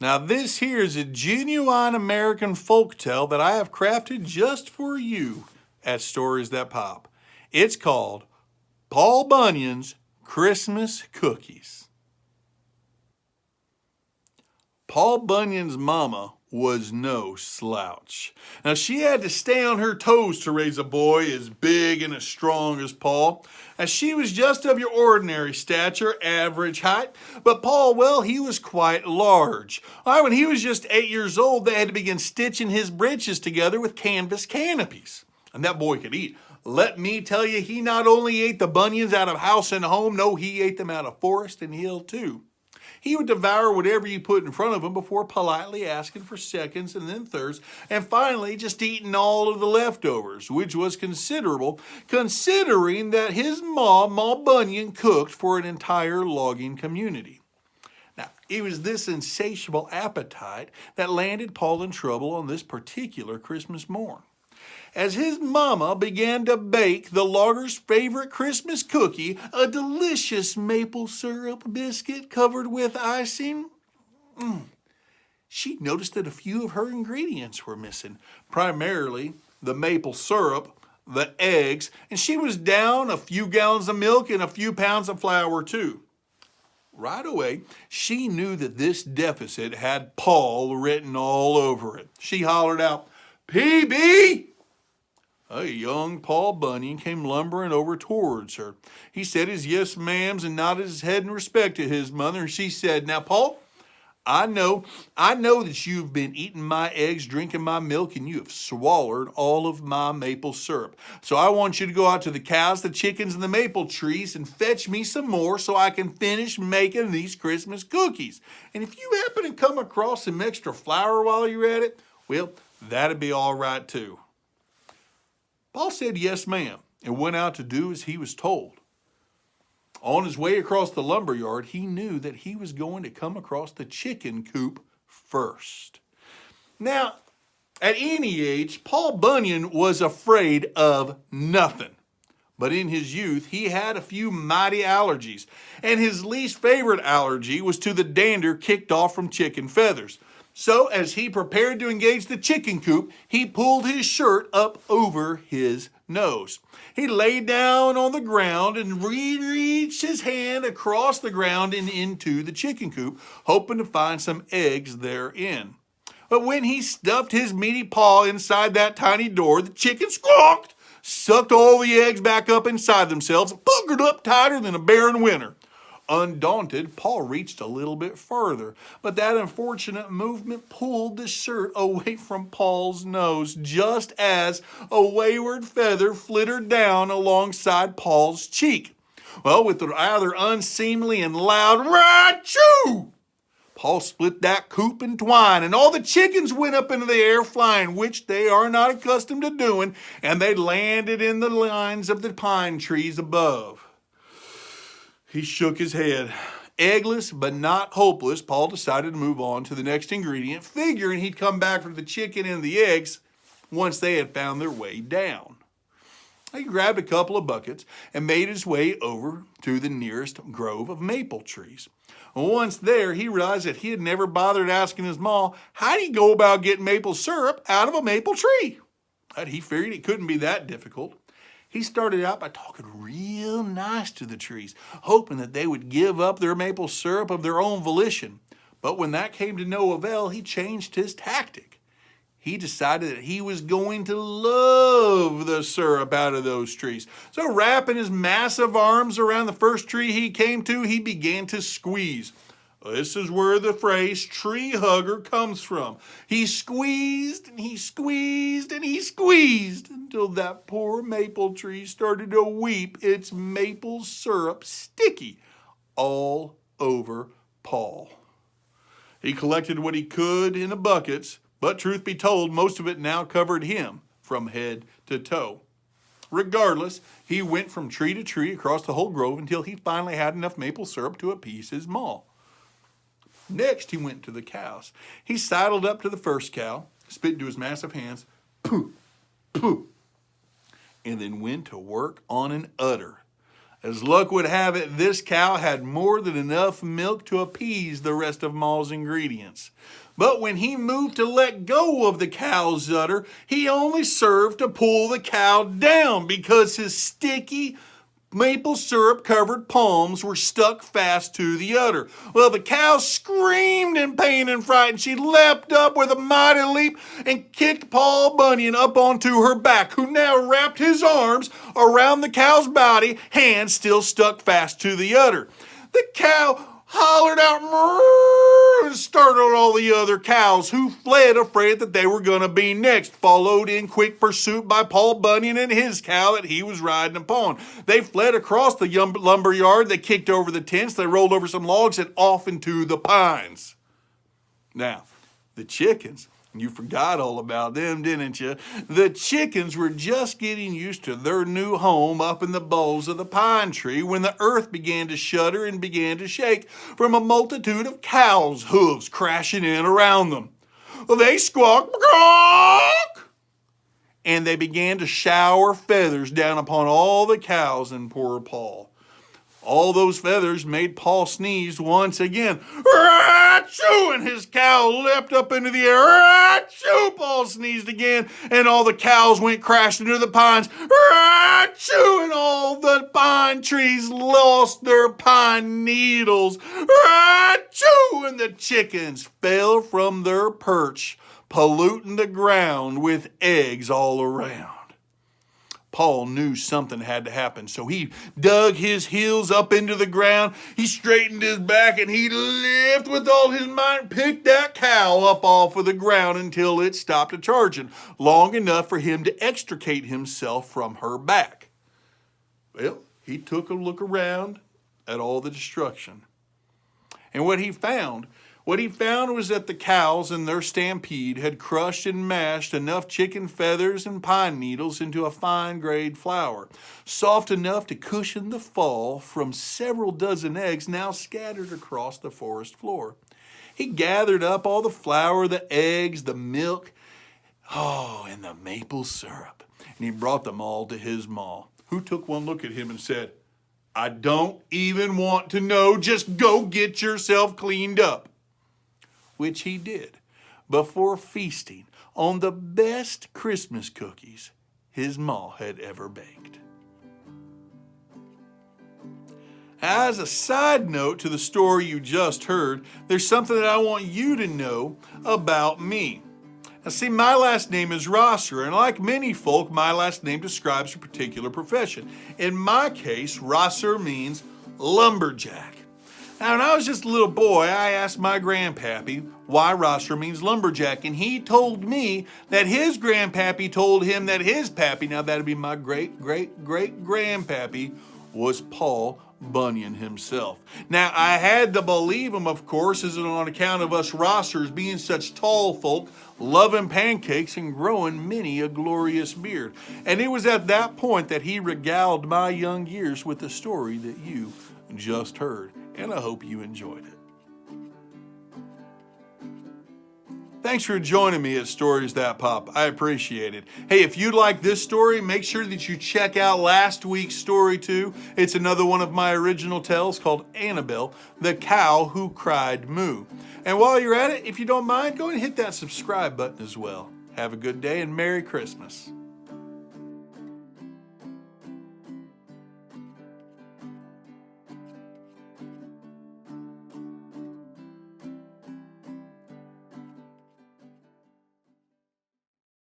Now this here is a genuine American folktale that I have crafted just for you at Stories That Pop. It's called Paul Bunyan's Christmas Cookies. Paul Bunyan's mama was no slouch. Now she had to stay on her toes to raise a boy as big and as strong as Paul, as she was just of your ordinary stature, average height, but Paul, well, he was quite large. When he was just 8 years old, they had to begin stitching his breeches together with canvas canopies. And that boy could eat. Let me tell you, he not only ate the bunions out of house and home, no, he ate them out of forest and hill too. He would devour whatever you put in front of him before politely asking for seconds and then thirds, and finally just eating all of the leftovers, which was considerable, considering that his Ma Bunyan, cooked for an entire logging community. Now, it was this insatiable appetite that landed Paul in trouble on this particular Christmas morn. As his mama began to bake the logger's favorite Christmas cookie, a delicious maple syrup biscuit covered with icing, she noticed that a few of her ingredients were missing, primarily the maple syrup, the eggs, and she was down a few gallons of milk and a few pounds of flour too. Right away, she knew that this deficit had Paul written all over it. She hollered out, "PB!" A young Paul Bunyan came lumbering over towards her. He said his yes ma'ams and nodded his head in respect to his mother, and she said, "Now, Paul, I know that you've been eating my eggs, drinking my milk, and you have swallowed all of my maple syrup. So I want you to go out to the cows, the chickens, and the maple trees and fetch me some more so I can finish making these Christmas cookies. And if you happen to come across some extra flour while you're at it, well, that'd be all right too." Paul said yes, ma'am, and went out to do as he was told. On his way across the lumber yard, he knew that he was going to come across the chicken coop first. Now, at any age, Paul Bunyan was afraid of nothing. But in his youth, he had a few mighty allergies, and his least favorite allergy was to the dander kicked off from chicken feathers. So as he prepared to engage the chicken coop, he pulled his shirt up over his nose. He lay down on the ground and reached his hand across the ground and into the chicken coop, hoping to find some eggs therein. But when he stuffed his meaty paw inside that tiny door, the chicken squawked, sucked all the eggs back up inside themselves, and puckered up tighter than a bear in winter. Undaunted, Paul reached a little bit further, but that unfortunate movement pulled the shirt away from Paul's nose, just as a wayward feather flittered down alongside Paul's cheek. Well, with the rather unseemly and loud "Rah-choo!" Paul split that coop in twine, and all the chickens went up into the air flying, which they are not accustomed to doing, and they landed in the lines of the pine trees above. He shook his head. Eggless but not hopeless, Paul decided to move on to the next ingredient, figuring he'd come back for the chicken and the eggs once they had found their way down. He grabbed a couple of buckets and made his way over to the nearest grove of maple trees. Once there, he realized that he had never bothered asking his ma, how do you go about getting maple syrup out of a maple tree? But he figured it couldn't be that difficult. He started out by talking real nice to the trees, hoping that they would give up their maple syrup of their own volition. But when that came to no avail, he changed his tactic. He decided that he was going to love the syrup out of those trees. So wrapping his massive arms around the first tree he came to, he began to squeeze. This is where the phrase tree hugger comes from. He squeezed and he squeezed and he squeezed until that poor maple tree started to weep its maple syrup sticky all over Paul. He collected what he could in the buckets, but truth be told, most of it now covered him from head to toe. Regardless, he went from tree to tree across the whole grove until he finally had enough maple syrup to appease his ma. Next, he went to the cows. He sidled up to the first cow, spit into his massive hands, pooh, pooh, and then went to work on an udder. As luck would have it, this cow had more than enough milk to appease the rest of Ma's ingredients. But when he moved to let go of the cow's udder, he only served to pull the cow down because his sticky, maple syrup covered palms were stuck fast to the udder. Well, the cow screamed in pain and fright, and she leapt up with a mighty leap and kicked Paul Bunyan up onto her back, who now wrapped his arms around the cow's body, hands still stuck fast to the udder. The cow hollered out "Mrrr," and startled all the other cows, who fled afraid that they were going to be next, followed in quick pursuit by Paul Bunyan and his cow that he was riding upon. They fled across the lumber yard, they kicked over the tents, they rolled over some logs and off into the pines. Now, the chickens, you forgot all about them, didn't you? The chickens were just getting used to their new home up in the boughs of the pine tree when the earth began to shudder and began to shake from a multitude of cows' hooves crashing in around them. They squawked, "Gawk!" and they began to shower feathers down upon all the cows and poor Paul. All those feathers made Paul sneeze once again. "Achoo!" And his cow leapt up into the air. "Achoo!" Paul sneezed again, and all the cows went crashing into the pines. "Achoo!" And all the pine trees lost their pine needles. "Achoo!" And the chickens fell from their perch, polluting the ground with eggs all around. Paul knew something had to happen, so he dug his heels up into the ground, he straightened his back, and he lifted with all his might and picked that cow up off of the ground until it stopped a-charging, long enough for him to extricate himself from her back. Well, he took a look around at all the destruction. And what he found was that the cows in their stampede had crushed and mashed enough chicken feathers and pine needles into a fine grade flour, soft enough to cushion the fall from several dozen eggs now scattered across the forest floor. He gathered up all the flour, the eggs, the milk, and the maple syrup, and he brought them all to his ma, who took one look at him and said, "I don't even want to know, just go get yourself cleaned up." Which he did, before feasting on the best Christmas cookies his ma had ever baked. As a side note to the story you just heard, there's something that I want you to know about me. Now see, my last name is Rosser, and like many folk, my last name describes a particular profession. In my case, Rosser means lumberjack. Now, when I was just a little boy, I asked my grandpappy why Rosser means lumberjack, and he told me that his grandpappy told him that his pappy, now that'd be my great-great-great-grandpappy, was Paul Bunyan himself. Now, I had to believe him, of course, as on account of us Rossers being such tall folk, loving pancakes and growing many a glorious beard. And it was at that point that he regaled my young years with the story that you just heard. And I hope you enjoyed it. Thanks for joining me at Stories That Pop. I appreciate it. Hey, if you like this story, make sure that you check out last week's story too. It's another one of my original tales called Annabelle, the Cow Who Cried Moo. And while you're at it, if you don't mind, go and hit that subscribe button as well. Have a good day and Merry Christmas.